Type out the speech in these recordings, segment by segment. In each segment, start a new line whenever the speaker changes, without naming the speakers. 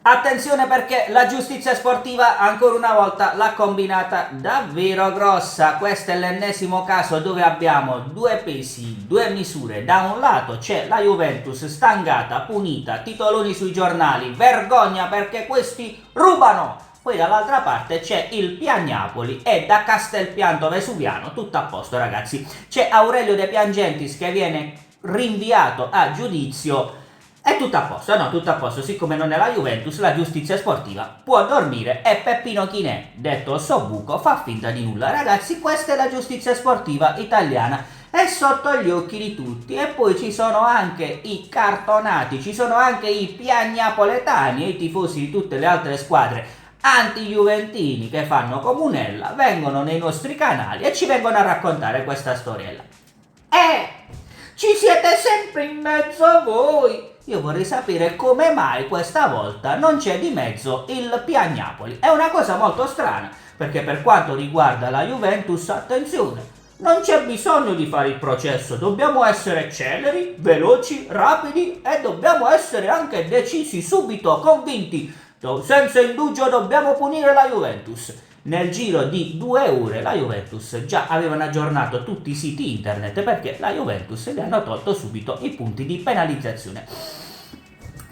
Attenzione perché la giustizia sportiva ancora una volta l'ha combinata davvero grossa. Questo è l'ennesimo caso dove abbiamo due pesi, due misure. Da un lato c'è la Juventus stangata, punita, titoloni sui giornali, vergogna perché questi rubano. Poi dall'altra parte c'è il Piagnapoli e da Castelpianto Vesuviano tutto a posto, ragazzi. C'è Aurelio De Piangentis che viene rinviato a giudizio. È tutto a posto, no, tutto a posto, siccome non è la Juventus, la giustizia sportiva può dormire e Peppino Chinè, detto Sobbuco, fa finta di nulla. Ragazzi, questa è la giustizia sportiva italiana, è sotto gli occhi di tutti. E poi ci sono anche i cartonati, ci sono anche i piagnapoletani e i tifosi di tutte le altre squadre anti-juventini che fanno comunella, vengono nei nostri canali e ci vengono a raccontare questa storiella. Ci siete sempre in mezzo a voi! Io vorrei sapere come mai questa volta non c'è di mezzo il Piagnapoli. È una cosa molto strana, perché per quanto riguarda la Juventus, attenzione, non c'è bisogno di fare il processo, dobbiamo essere celeri, veloci, rapidi e dobbiamo essere anche decisi subito, convinti. Senza indugio dobbiamo punire la Juventus. Nel giro di 2 ore la Juventus già avevano aggiornato tutti i siti internet perché la Juventus le hanno tolto subito i punti di penalizzazione.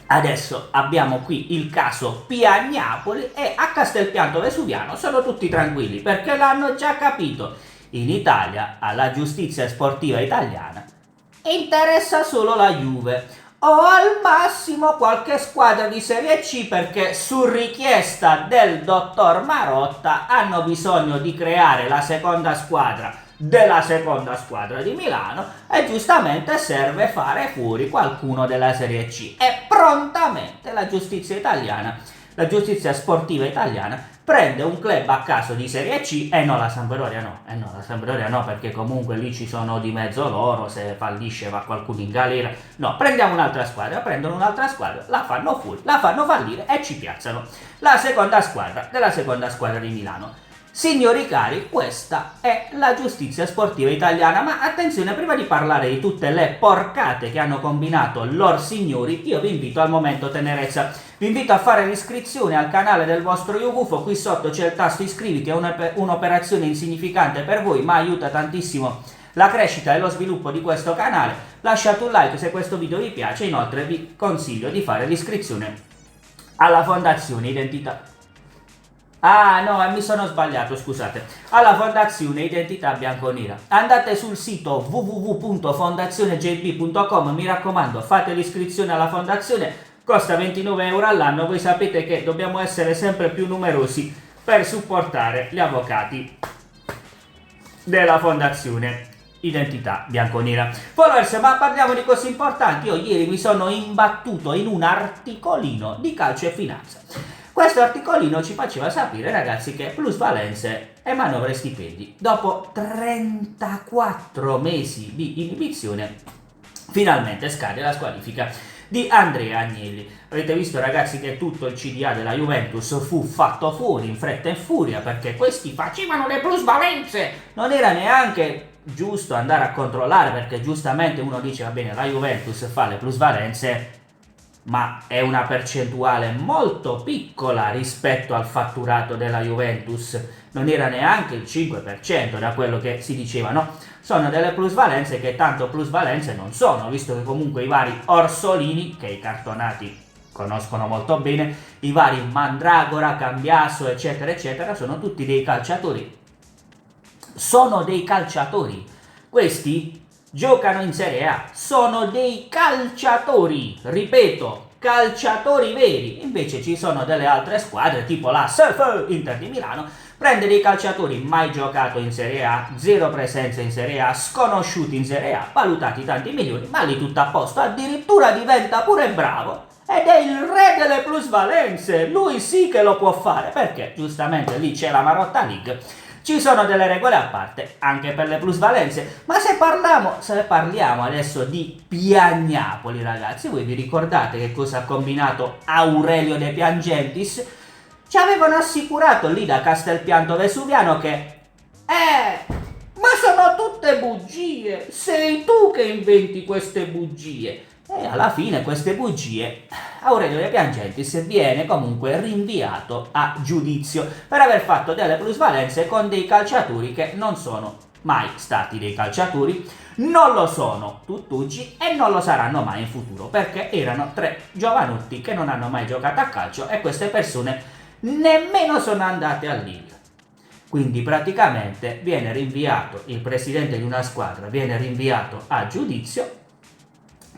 Adesso abbiamo qui il caso Piagnapoli e a Castelpianto Vesuviano sono tutti tranquilli perché l'hanno già capito. In Italia, alla giustizia sportiva italiana, interessa solo la Juve. O al massimo qualche squadra di Serie C perché su richiesta del dottor Marotta hanno bisogno di creare la seconda squadra della seconda squadra di Milano e giustamente serve fare fuori qualcuno della Serie C e prontamente la giustizia italiana, la giustizia sportiva italiana prende un club a caso di Serie C e no, la Sampdoria no, perché comunque lì ci sono di mezzo loro, se fallisce va qualcuno in galera. No, prendono un'altra squadra, la fanno fuori, la fanno fallire e ci piazzano la seconda squadra della seconda squadra di Milano. Signori cari, questa è la giustizia sportiva italiana, ma attenzione, prima di parlare di tutte le porcate che hanno combinato lor signori, io vi invito al momento tenerezza. Vi invito a fare l'iscrizione al canale del vostro YouGufo, qui sotto c'è il tasto iscriviti, è un'operazione insignificante per voi, ma aiuta tantissimo la crescita e lo sviluppo di questo canale. Lasciate un like se questo video vi piace, inoltre vi consiglio di fare l'iscrizione alla Fondazione Identità. Ah no, mi sono sbagliato, scusate. Alla Fondazione Identità Bianconera. Andate sul sito www.fondazionejb.com, mi raccomando, fate l'iscrizione alla fondazione, costa 29 euro all'anno. Voi sapete che dobbiamo essere sempre più numerosi per supportare gli avvocati della Fondazione Identità Bianconera. Followers, ma parliamo di cose importanti. Io ieri mi sono imbattuto in un articolino di calcio e finanza. Questo articolino ci faceva sapere, ragazzi, che plusvalenze e manovre e stipendi, dopo 34 mesi di inibizione, finalmente scade la squalifica di Andrea Agnelli. Avete visto, ragazzi, che tutto il CDA della Juventus fu fatto fuori in fretta e furia perché questi facevano le plusvalenze. Non era neanche giusto andare a controllare perché giustamente uno dice, va bene, la Juventus fa le plusvalenze, ma è una percentuale molto piccola rispetto al fatturato della Juventus, non era neanche il 5% da quello che si diceva, no? Sono delle plusvalenze che tanto plusvalenze non sono, visto che comunque i vari Orsolini, che i cartonati conoscono molto bene, i vari Mandragora, Cambiasso, eccetera, eccetera, sono tutti dei calciatori. Sono dei calciatori. Questi giocano in Serie A, sono dei calciatori, ripeto, calciatori veri. Invece ci sono delle altre squadre tipo la Surf Inter di Milano, prende dei calciatori mai giocato in Serie A, zero presenza in Serie A, sconosciuti in Serie A, valutati tanti milioni, ma lì tutto a posto, addirittura diventa pure bravo ed è il re delle plusvalenze. Lui sì che lo può fare perché giustamente lì c'è la Marotta League. Ci sono delle regole a parte anche per le plusvalenze, ma se parliamo adesso di Piagnapoli, ragazzi, voi vi ricordate che cosa ha combinato Aurelio De Piangentis? Ci avevano assicurato lì da Castelpianto Vesuviano che ma sono tutte bugie, sei tu che inventi queste bugie. E alla fine queste bugie Aurelio De Piangentis viene comunque rinviato a giudizio per aver fatto delle plusvalenze con dei calciatori che non sono mai stati dei calciatori, non lo sono tutt'oggi e non lo saranno mai in futuro, perché erano 3 giovanotti che non hanno mai giocato a calcio e queste persone nemmeno sono andate a Lille. Quindi praticamente viene rinviato il presidente di una squadra, viene rinviato a giudizio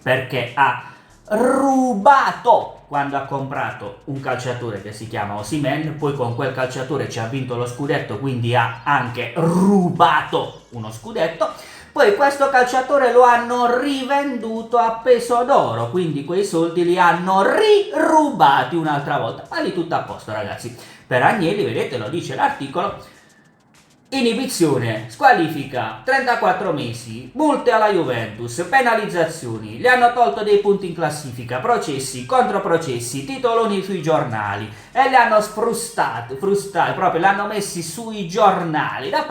perché ha rubato quando ha comprato un calciatore che si chiama Osimhen, poi con quel calciatore ci ha vinto lo scudetto, quindi ha anche rubato uno scudetto. Poi questo calciatore lo hanno rivenduto a peso d'oro, quindi quei soldi li hanno rirubati un'altra volta. Ma lì tutto a posto, ragazzi. Per Agnelli, vedete, lo dice l'articolo, inibizione, squalifica, 34 mesi, multe alla Juventus, penalizzazioni, gli hanno tolto dei punti in classifica, processi, controprocessi, titoloni sui giornali e li hanno frustati, proprio li hanno messi sui giornali. Da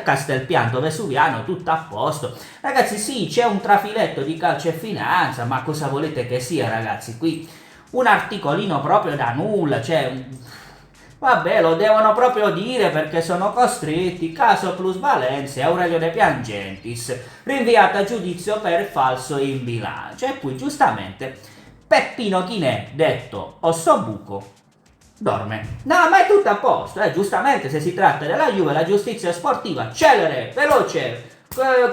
Castelpianto Vesuviano, tutto a posto. Ragazzi, sì, c'è un trafiletto di calcio e finanza, ma cosa volete che sia, ragazzi? Qui un articolino proprio da nulla, vabbè, lo devono proprio dire perché sono costretti. Caso plusvalenze, Aurelio De Piangentis rinviato a giudizio per falso in bilancio. E poi giustamente Peppino Chinè, detto Ossobuco, dorme. No, ma è tutto a posto, giustamente se si tratta della Juve la giustizia sportiva celere, veloce,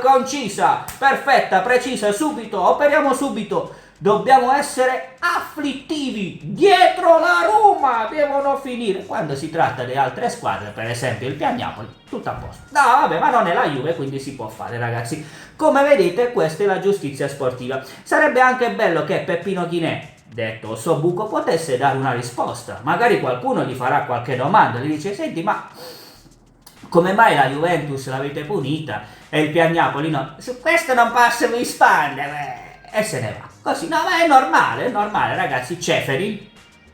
concisa, perfetta, precisa, subito, operiamo subito. Dobbiamo essere afflittivi, dietro la Roma devono finire. Quando si tratta di altre squadre, per esempio il Piagnapoli, tutto a posto. No, vabbè, ma non è la Juve, quindi si può fare, ragazzi. Come vedete, questa è la giustizia sportiva. Sarebbe anche bello che Peppino Chinè, detto Ossobuco, potesse dare una risposta. Magari qualcuno gli farà qualche domanda, gli dice: senti, ma come mai la Juventus l'avete punita e il Piagnapoli no? Su questo non posso rispondere. E se ne va. Così, no, ma è normale, ragazzi. Ceferin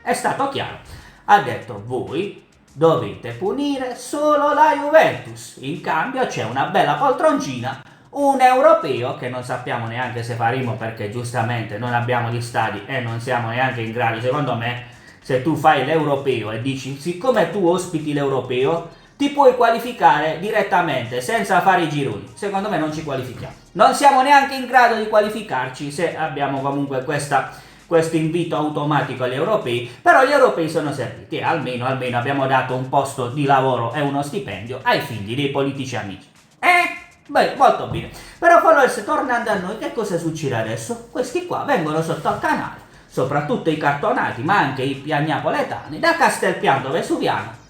è stato chiaro. Ha detto: voi dovete punire solo la Juventus. In cambio c'è una bella poltroncina, un europeo che non sappiamo neanche se faremo perché giustamente non abbiamo gli stadi e non siamo neanche in grado. Secondo me, se tu fai l'europeo e dici siccome tu ospiti l'europeo ti puoi qualificare direttamente senza fare i gironi. Secondo me non ci qualifichiamo. Non siamo neanche in grado di qualificarci se abbiamo comunque questo invito automatico agli europei, però gli europei sono serviti e almeno abbiamo dato un posto di lavoro e uno stipendio ai figli dei politici amici. Beh, molto bene. Però followers, tornando a noi, che cosa succede adesso? Questi qua vengono sotto al canale, soprattutto i cartonati, ma anche i piagnapoletani, da Castelpianto Vesuviano.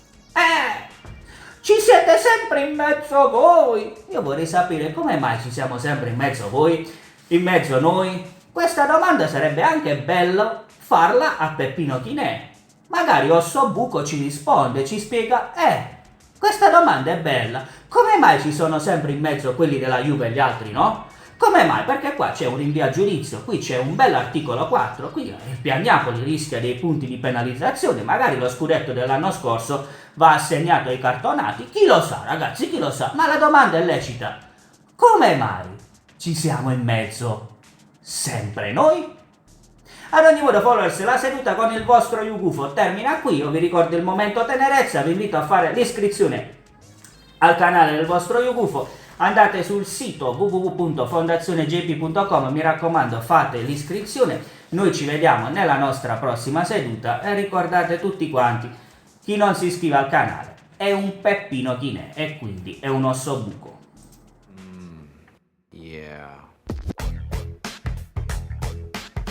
Ci siete sempre in mezzo voi? Io vorrei sapere come mai ci siamo sempre in mezzo voi, in mezzo noi. Questa domanda sarebbe anche bello farla a Peppino Chinè. Magari Ossobuco ci risponde, ci spiega, questa domanda è bella. Come mai ci sono sempre in mezzo quelli della Juve e gli altri no? Come mai? Perché qua c'è un rinvio a giudizio, qui c'è un bel articolo 4, qui il Piagnapoli rischia dei punti di penalizzazione, magari lo scudetto dell'anno scorso va assegnato ai cartonati, chi lo sa ragazzi, chi lo sa, ma la domanda è lecita, come mai ci siamo in mezzo sempre noi? Ad ogni modo followers, la seduta con il vostro Yugufo termina qui, io vi ricordo il momento tenerezza, vi invito a fare l'iscrizione al canale del vostro Yugufo, andate sul sito www.fondazionegp.com, mi raccomando fate l'iscrizione, noi ci vediamo nella nostra prossima seduta e ricordate tutti quanti, chi non si iscrive al canale è un Peppino Chinè e quindi è un Ossobuco.